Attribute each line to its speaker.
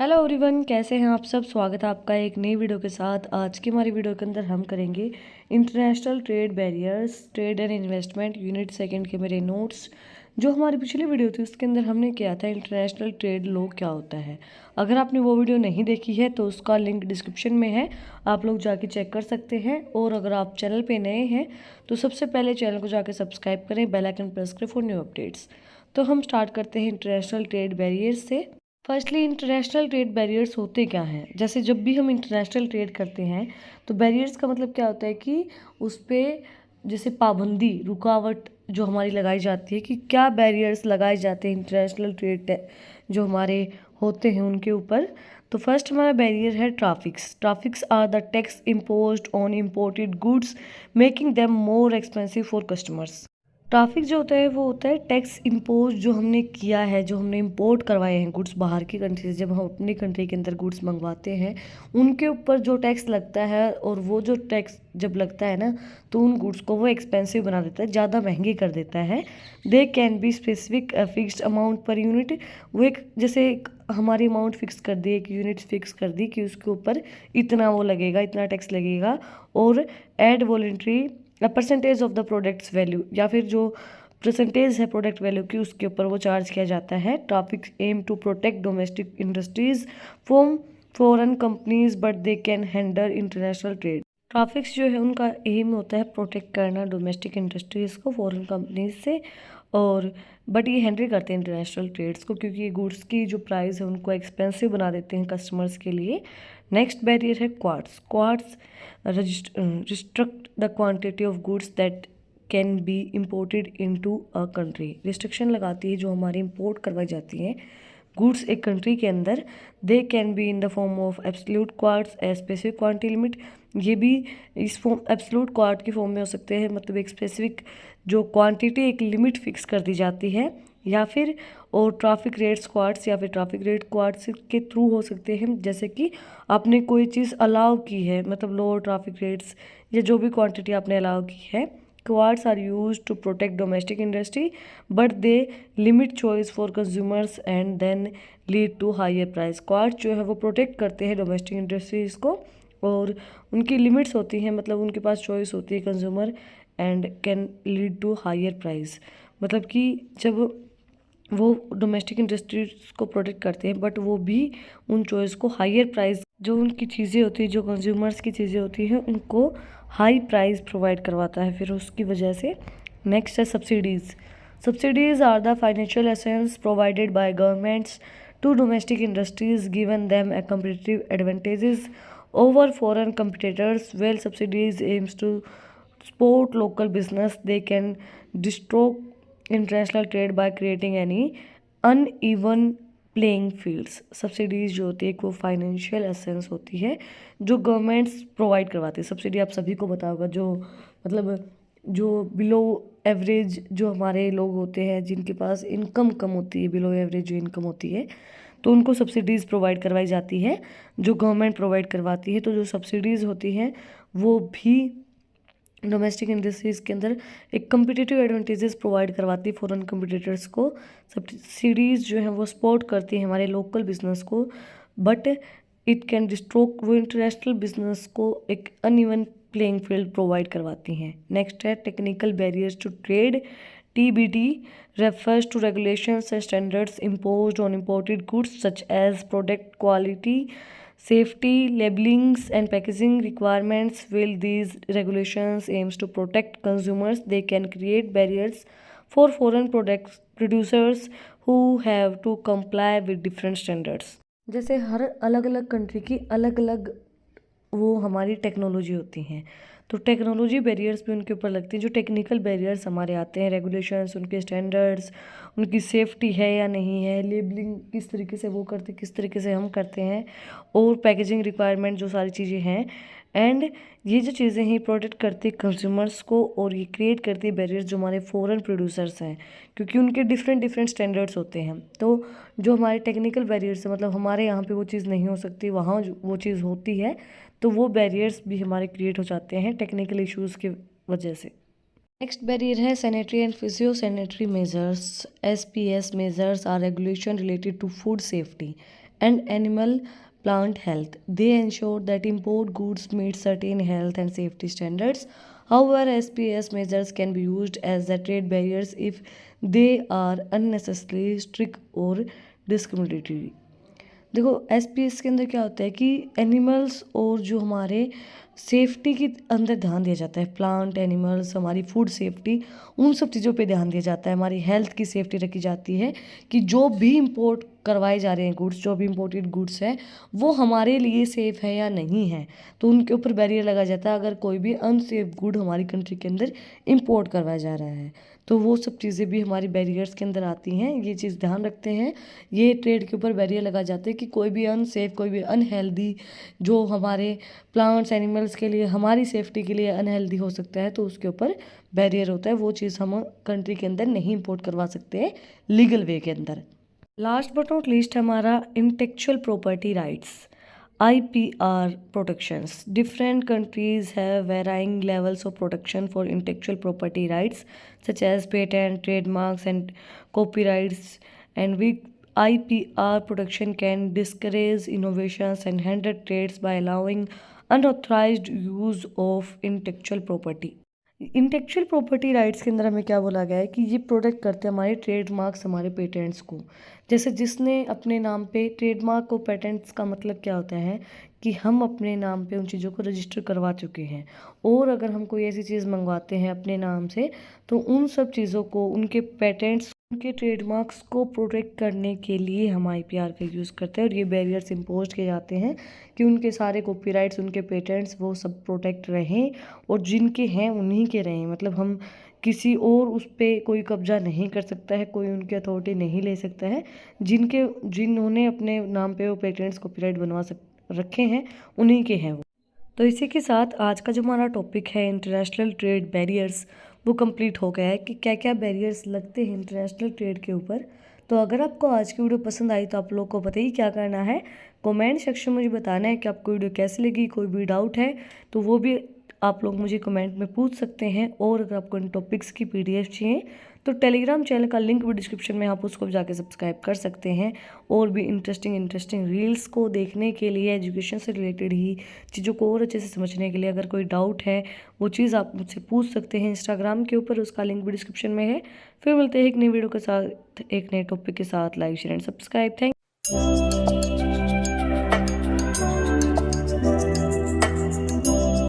Speaker 1: Hello everyone, कैसे हैं आप सब। स्वागत है आपका एक नई वीडियो के साथ। आज की हमारी वीडियो के अंदर हम करेंगे international trade barriers, trade and investment unit second के मेरे नोट्स। जो हमारी पिछली वीडियो थी उसके अंदर हमने किया था इंटरनेशनल ट्रेड लॉ क्या होता है। अगर आपने वो वीडियो नहीं देखी है तो उसका लिंक डिस्क्रिप्शन में है, आप लोग जाके चेक कर सकते हैं। और अगर आप चैनल पर नए हैं तो सबसे पहले चैनल को जाकर सब्सक्राइब करें, बेल आइकन प्रेस करें फॉर न्यू अपडेट्स। तो हम स्टार्ट करते हैं इंटरनेशनल ट्रेड बैरियर्स से। फर्स्टली इंटरनेशनल ट्रेड बैरियर्स होते क्या हैं। जैसे जब भी हम इंटरनेशनल ट्रेड करते हैं तो बैरियर्स का मतलब क्या होता है कि उस पर जैसे पाबंदी, रुकावट जो हमारी लगाई जाती है कि क्या बैरियर्स लगाए जाते हैं इंटरनेशनल ट्रेड जो हमारे होते हैं उनके ऊपर। तो फर्स्ट हमारा बैरियर है tariffs. Tariffs are the tax imposed on imported goods making them more expensive for customers. Tariff जो होता है वो होता है टैक्स इम्पोज जो हमने किया है, जो हमने इंपोर्ट करवाए हैं गुड्स बाहर की कंट्री से। जब हम अपनी कंट्री के अंदर गुड्स मंगवाते हैं उनके ऊपर जो टैक्स लगता है, और वो जो टैक्स जब लगता है ना तो उन गुड्स को वो एक्सपेंसिव बना देता है, ज़्यादा महंगी कर देता है। They can be specific fixed amount per unit. वो एक जैसे एक हमारी अमाउंट फिक्स कर दी, एक यूनिट फिक्स कर दी कि उसके ऊपर इतना वो लगेगा, इतना टैक्स लगेगा। और ad valorem percentage of the product's value, या फिर जो परसेंटेज है प्रोडक्ट वैल्यू की उसके ऊपर वो चार्ज किया जाता है। Topic aim to protect domestic industries from foreign companies but they can handle international trade. Tariffs जो है उनका एम होता है प्रोटेक्ट करना डोमेस्टिक इंडस्ट्रीज़ को फॉरेन कंपनीज से, और बट ये हैंडल करते हैं इंटरनेशनल ट्रेड्स को, क्योंकि ये गुड्स की जो प्राइस है उनको एक्सपेंसिव बना देते हैं कस्टमर्स के लिए। नेक्स्ट बैरियर है quartz. Quartz restrict the quantity of goods that can be imported into a country. Restriction लगाती है जो हमारी इंपोर्ट करवाई जाती हैं गुड्स एक कंट्री के अंदर। They can be in the form of absolute quartz a specific quantity limit. ये भी इस फॉर्म एब्सोल्यूट क्वार्ट की फॉर्म में हो सकते हैं, मतलब एक स्पेसिफिक जो क्वांटिटी, एक लिमिट फिक्स कर दी जाती है। या फिर और ट्रैफिक रेट्स क्वार्ट्स, या फिर ट्रैफिक रेट क्वार्ट्स के थ्रू हो सकते हैं। जैसे कि आपने कोई चीज़ अलाउ की है, मतलब लोअर ट्रैफिक रेट्स या जो भी क्वांटिटी आपने अलाउ की है। Quotas are used to protect domestic industry but they limit choice for consumers and then lead to higher price. Quotas जो है वो प्रोटेक्ट करते हैं डोमेस्टिक इंडस्ट्रीज़ को, और उनकी लिमिट्स होती हैं, मतलब उनके पास चॉइस होती है consumer, and can lead to higher price. मतलब कि जब वो डोमेस्टिक इंडस्ट्रीज को प्रोटेक्ट करते हैं बट वो भी उन चॉइस को हायर प्राइस, जो उनकी चीज़ें होती है, जो कंज्यूमर्स की चीज़ें होती हैं उनको हाई प्राइस प्रोवाइड करवाता है फिर उसकी वजह से। नेक्स्ट है subsidies. Subsidies are the financial assistance provided by governments to domestic industries given them a competitive advantages over foreign competitors. While subsidies aims to support local business, they can distort international trade by creating any uneven playing fields. Subsidies जो होती है वो financial assistance होती है जो governments provide करवाती है। Subsidy आप सभी को पता होगा, जो मतलब जो बिलो एवरेज जो हमारे लोग होते हैं जिनके पास इनकम कम होती है, बिलो एवरेज जो इनकम होती है, तो उनको सब्सिडीज़ प्रोवाइड करवाई जाती है जो गवर्नमेंट प्रोवाइड करवाती है। तो जो सब्सिडीज़ होती हैं वो भी डोमेस्टिक इंडस्ट्रीज़ के अंदर एक कम्पिटिटिव एडवांटेजेस प्रोवाइड करवाती है फॉरेन कम्पिटिटर्स को। सब्सिडीज़ जो हैं वो सपोर्ट करती हैं हमारे लोकल बिजनेस को, बट इट कैन डिस्ट्रोक वो इंटरनेशनल बिजनेस को एक अनइवन प्लेइंग फील्ड प्रोवाइड करवाती हैं। नेक्स्ट है technical barriers to trade. TBT refers to regulations and standards imposed on imported goods such as product quality, safety, labelings, and packaging requirements. While these regulations aims to protect consumers, they can create barriers for foreign products producers who have to comply with different standards. जैसे हर अलग अलग country की अलग अलग वो हमारी technology होती हैं, तो टेक्नोलॉजी बैरियर्स भी उनके ऊपर लगती हैं। जो टेक्निकल बैरियर्स हमारे आते हैं, रेगुलेशंस, उनके स्टैंडर्ड्स, उनकी सेफ्टी है या नहीं है, लेबलिंग किस तरीके से वो करते, किस तरीके से हम करते हैं, और पैकेजिंग रिक्वायरमेंट, जो सारी चीज़ें हैं। एंड ये जो चीज़ें हैं प्रोटेक्ट करती है कंज्यूमर्स को, और ये क्रिएट करती है बैरियर्स जो हमारे फॉरेन प्रोड्यूसर्स हैं, क्योंकि उनके डिफरेंट डिफरेंट स्टैंडर्ड्स होते हैं। तो जो हमारे टेक्निकल बैरियर्स है, मतलब हमारे यहाँ पे वो चीज़ नहीं हो सकती, वहाँ वो चीज़ होती है, तो वो बैरियर्स भी हमारे क्रिएट हो जाते हैं टेक्निकल इश्यूज़ की वजह से। नेक्स्ट बैरियर है sanitary and phytosanitary measures. SPS measures are regulation related to food safety and animal plant health. They ensure that import goods meet certain health and safety standards. However, SPS measures can be used as the trade barriers if they are unnecessarily strict or discriminatory. देखो SPS के अंदर क्या होता है कि animals और जो हमारे सेफ्टी के अंदर ध्यान दिया जाता है, प्लांट एनिमल्स, हमारी फूड सेफ्टी, उन सब चीज़ों पे ध्यान दिया जाता है। हमारी हेल्थ की सेफ्टी रखी जाती है कि जो भी इंपोर्ट करवाए जा रहे हैं गुड्स, जो भी इंपोर्टेड गुड्स हैं, वो हमारे लिए सेफ़ है या नहीं है, तो उनके ऊपर बैरियर लगा जाता है। अगर कोई भी अनसेफ गुड हमारी कंट्री के अंदर इंपोर्ट करवाया जा रहा है तो वो सब चीज़ें भी हमारी बैरियर्स के अंदर आती हैं। ये चीज़ ध्यान रखते हैं, ये ट्रेड के ऊपर बैरियर लगा जाते हैं कि कोई भी अनसेफ, कोई भी अनहेल्दी जो हमारे प्लांट्स एनिमल्स के लिए, हमारी सेफ्टी के लिए अनहेल्दी हो सकता है, तो उसके ऊपर बैरियर होता है। वो चीज़ हम कंट्री के अंदर नहीं इंपोर्ट करवा सकते हैं लीगल वे के अंदर। लास्ट बट नॉट लीस्ट हमारा intellectual property rights, IPR protections. Different countries have varying levels of protection for intellectual property rights, such as patent, trademarks, and copyrights. And with IPR protection can discourage innovations and hinder trades by allowing unauthorized use of intellectual property. Intellectual property rights के अंदर हमें क्या बोला गया है कि ये protect करते हैं हमारे ट्रेडमार्क्स, हमारे पेटेंट्स को। जैसे जिसने अपने नाम पे ट्रेडमार्क को, पेटेंट्स का मतलब क्या होता है कि हम अपने नाम पे उन चीज़ों को रजिस्टर करवा चुके हैं, और अगर हम कोई ऐसी चीज़ मंगवाते हैं अपने नाम से तो उन सब चीज़ों को, उनके पेटेंट्स, उनके ट्रेडमार्क्स को प्रोटेक्ट करने के लिए हम IPR का यूज़ करते हैं। और ये बैरियर्स इम्पोज किए जाते हैं कि उनके सारे कॉपीराइट्स, उनके पेटेंट्स वो सब प्रोटेक्ट रहें और जिनके हैं उन्हीं के रहें। मतलब हम किसी और उस पर कोई कब्जा नहीं कर सकता है, कोई उनकी अथॉरिटी नहीं ले सकता है। जिन्होंने अपने नाम पे वो पेटेंट्स, कॉपीराइट रखे हैं, उन्हीं के हैं वो। तो इसी के साथ आज का जो हमारा टॉपिक है इंटरनेशनल ट्रेड बैरियर्स, वो कंप्लीट हो गया है कि क्या क्या बैरियर्स लगते हैं इंटरनेशनल ट्रेड के ऊपर। तो अगर आपको आज की वीडियो पसंद आई तो आप लोग को पता ही क्या करना है, कमेंट सेक्शन में मुझे बताना है कि आपको वीडियो कैसी लगी। कोई भी डाउट है तो वो भी आप लोग मुझे कमेंट में पूछ सकते हैं। और अगर आपको इन टॉपिक्स की PDF चाहिए तो टेलीग्राम चैनल का लिंक भी डिस्क्रिप्शन में, आप उसको जाके सब्सक्राइब कर सकते हैं। और भी इंटरेस्टिंग रील्स को देखने के लिए, एजुकेशन से रिलेटेड ही चीज़ों को और अच्छे से समझने के लिए अगर कोई डाउट है वो चीज़ आप मुझसे पूछ सकते हैं इंस्टाग्राम के ऊपर, उसका लिंक भी डिस्क्रिप्शन में है। फिर मिलते हैं एक नई वीडियो के साथ, एक नए टॉपिक के साथ। Like, share and subscribe. Thank you.